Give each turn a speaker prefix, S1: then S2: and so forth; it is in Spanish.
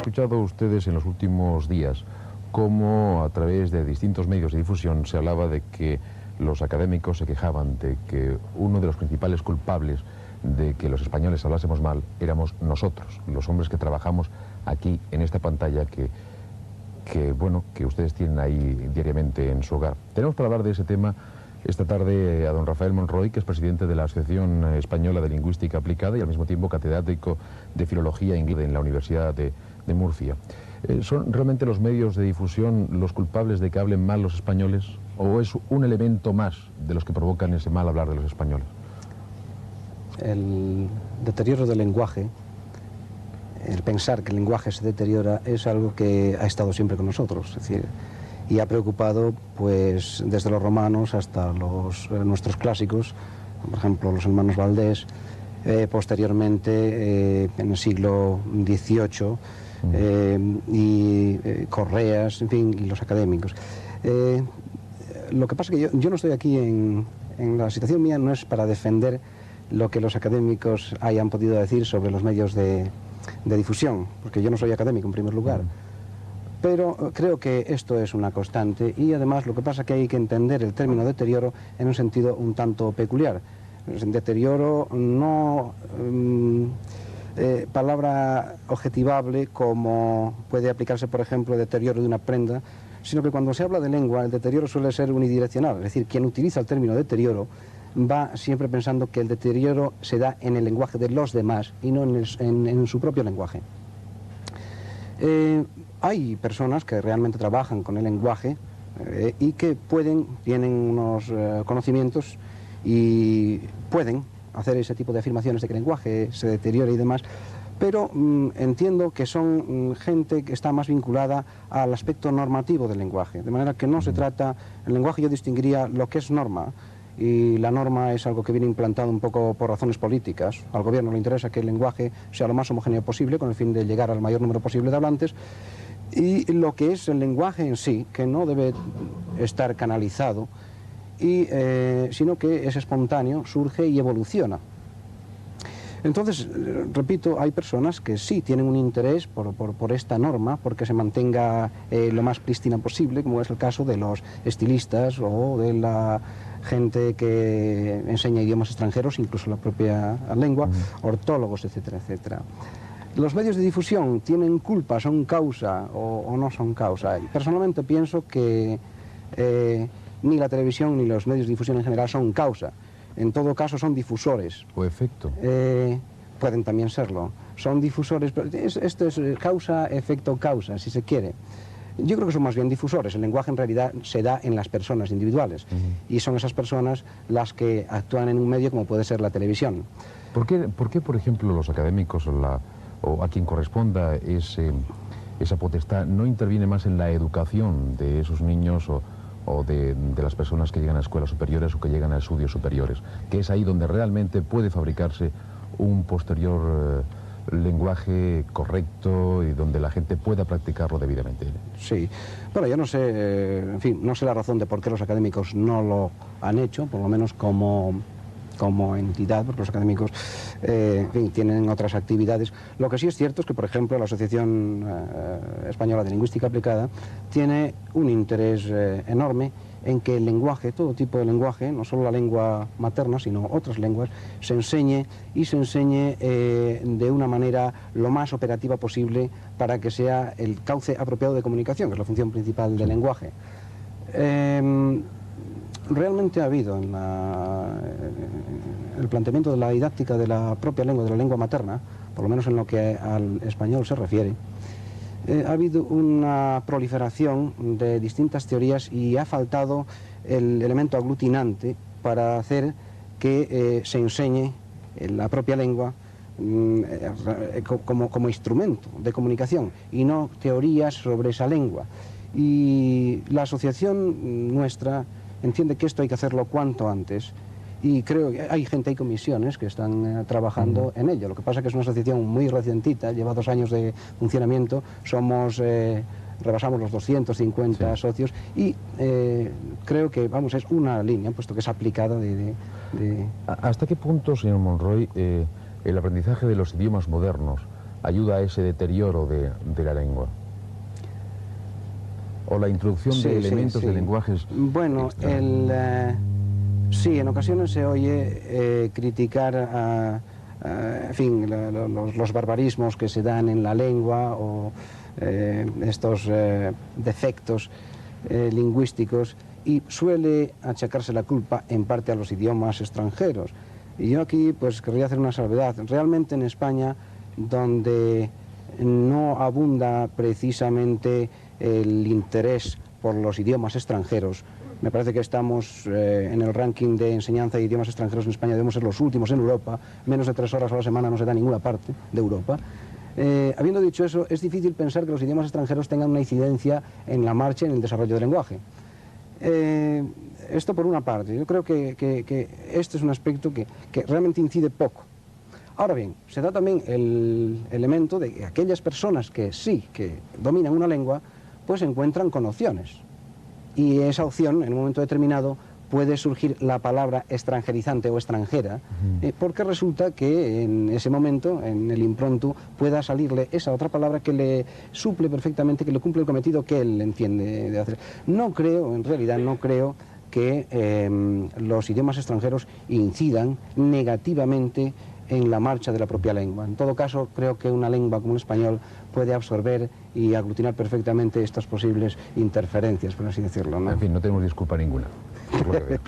S1: escuchado ustedes en los últimos días cómo a través de distintos medios de difusión se hablaba de que los académicos se quejaban de que uno de los principales culpables de que los españoles hablásemos mal éramos nosotros, los hombres que trabajamos aquí en esta pantalla que ustedes tienen ahí diariamente en su hogar. Tenemos para hablar de ese tema esta tarde a don Rafael Monroy, que es presidente de la Asociación Española de Lingüística Aplicada y al mismo tiempo catedrático de Filología Inglesa en la Universidad de Murcia. ¿Son realmente los medios de difusión los culpables de que hablen mal los españoles o es un elemento más de los que provocan ese mal hablar de los españoles?
S2: El deterioro del lenguaje, el pensar que el lenguaje se deteriora, es algo que ha estado siempre con nosotros, es decir, y ha preocupado pues desde los romanos hasta nuestros clásicos, por ejemplo los hermanos Valdés, posteriormente en el siglo XVIII, Correas, en fin, y los académicos. Lo que pasa es que yo no estoy aquí en la situación mía, no es para defender lo que los académicos hayan podido decir sobre los medios de difusión, porque yo no soy académico en primer lugar. Pero creo que esto es una constante y además lo que pasa es que hay que entender el término deterioro en un sentido un tanto peculiar. Deterioro no palabra objetivable como puede aplicarse, por ejemplo, deterioro de una prenda, sino que cuando se habla de lengua el deterioro suele ser unidireccional, es decir, quien utiliza el término deterioro va siempre pensando que el deterioro se da en el lenguaje de los demás y no en su propio lenguaje. Hay personas que realmente trabajan con el lenguaje y que tienen unos conocimientos y pueden hacer ese tipo de afirmaciones de que el lenguaje se deteriora y demás, pero entiendo que son gente que está más vinculada al aspecto normativo del lenguaje, de manera que no se trata, el lenguaje yo distinguiría lo que es norma, y la norma es algo que viene implantado un poco por razones políticas. Al gobierno le interesa que el lenguaje sea lo más homogéneo posible con el fin de llegar al mayor número posible de hablantes, y lo que es el lenguaje en sí, que no debe estar canalizado, sino que es espontáneo, surge y evoluciona. Entonces, repito, hay personas que sí tienen un interés por esta norma, porque se mantenga lo más prístina posible, como es el caso de los estilistas o de la gente que enseña idiomas extranjeros, incluso la propia lengua, ortólogos, etcétera, etcétera. ¿Los medios de difusión tienen culpa, son causa o no son causa? Y personalmente pienso que ni la televisión ni los medios de difusión en general son causa. En todo caso son difusores.
S1: ¿O efecto?
S2: Pueden también serlo. Son difusores, pero esto es causa, efecto, causa, si se quiere. Yo creo que son más bien difusores. El lenguaje en realidad se da en las personas individuales. Y son esas personas las que actúan en un medio como puede ser la televisión.
S1: ¿Por qué, por ejemplo, los académicos o a quien corresponda esa potestad no interviene más en la educación de esos niños o de las personas que llegan a escuelas superiores o que llegan a estudios superiores, que es ahí donde realmente puede fabricarse un posterior lenguaje correcto y donde la gente pueda practicarlo debidamente?
S2: Sí, bueno, yo no sé, en fin, no sé la razón de por qué los académicos no lo han hecho, por lo menos como entidad, porque los académicos en fin, tienen otras actividades. Lo que sí es cierto es que, por ejemplo, la Asociación Española de Lingüística Aplicada tiene un interés enorme en que el lenguaje, todo tipo de lenguaje, no solo la lengua materna, sino otras lenguas, se enseñe de una manera lo más operativa posible para que sea el cauce apropiado de comunicación, que es la función principal del lenguaje. Realmente ha habido en el planteamiento de la didáctica de la propia lengua, de la lengua materna, por lo menos en lo que al español se refiere, ha habido una proliferación de distintas teorías y ha faltado el elemento aglutinante para hacer que se enseñe la propia lengua como instrumento de comunicación y no teorías sobre esa lengua. Y la asociación nuestra entiende que esto hay que hacerlo cuanto antes y creo que hay comisiones que están trabajando en ello. Lo que pasa es que es una asociación muy recientita, lleva 2 años de funcionamiento, rebasamos los 250 socios y creo que, vamos, es una línea, puesto que es aplicada
S1: ¿Hasta qué punto, señor Monroy, el aprendizaje de los idiomas modernos ayuda a ese deterioro de la lengua? ¿O la introducción de elementos de lenguajes?
S2: Bueno, sí, en ocasiones se oye criticar en fin, los barbarismos que se dan en la lengua o estos defectos lingüísticos, y suele achacarse la culpa en parte a los idiomas extranjeros. Y yo aquí pues querría hacer una salvedad. Realmente en España, donde no abunda precisamente el interés por los idiomas extranjeros, me parece que estamos en el ranking de enseñanza de idiomas extranjeros en España, debemos ser los últimos en Europa, menos de 3 horas a la semana no se da en ninguna parte de Europa. Habiendo dicho eso, es difícil pensar que los idiomas extranjeros tengan una incidencia en la marcha y en el desarrollo del lenguaje. Esto por una parte. Yo creo que este es un aspecto que realmente incide poco. Ahora bien, se da también el elemento de que aquellas personas que sí, que dominan una lengua, pues encuentran con opciones. Y esa opción, en un momento determinado, puede surgir la palabra extranjerizante o extranjera, porque resulta que en ese momento, en el impronto, pueda salirle esa otra palabra que le suple perfectamente, que le cumple el cometido que él entiende de hacer. No creo, en realidad, no creo que los idiomas extranjeros incidan negativamente en la marcha de la propia lengua. En todo caso, creo que una lengua como el español puede absorber y aglutinar perfectamente estas posibles interferencias, por así decirlo, ¿no?
S1: En fin, no tenemos disculpa ninguna, por lo que veo.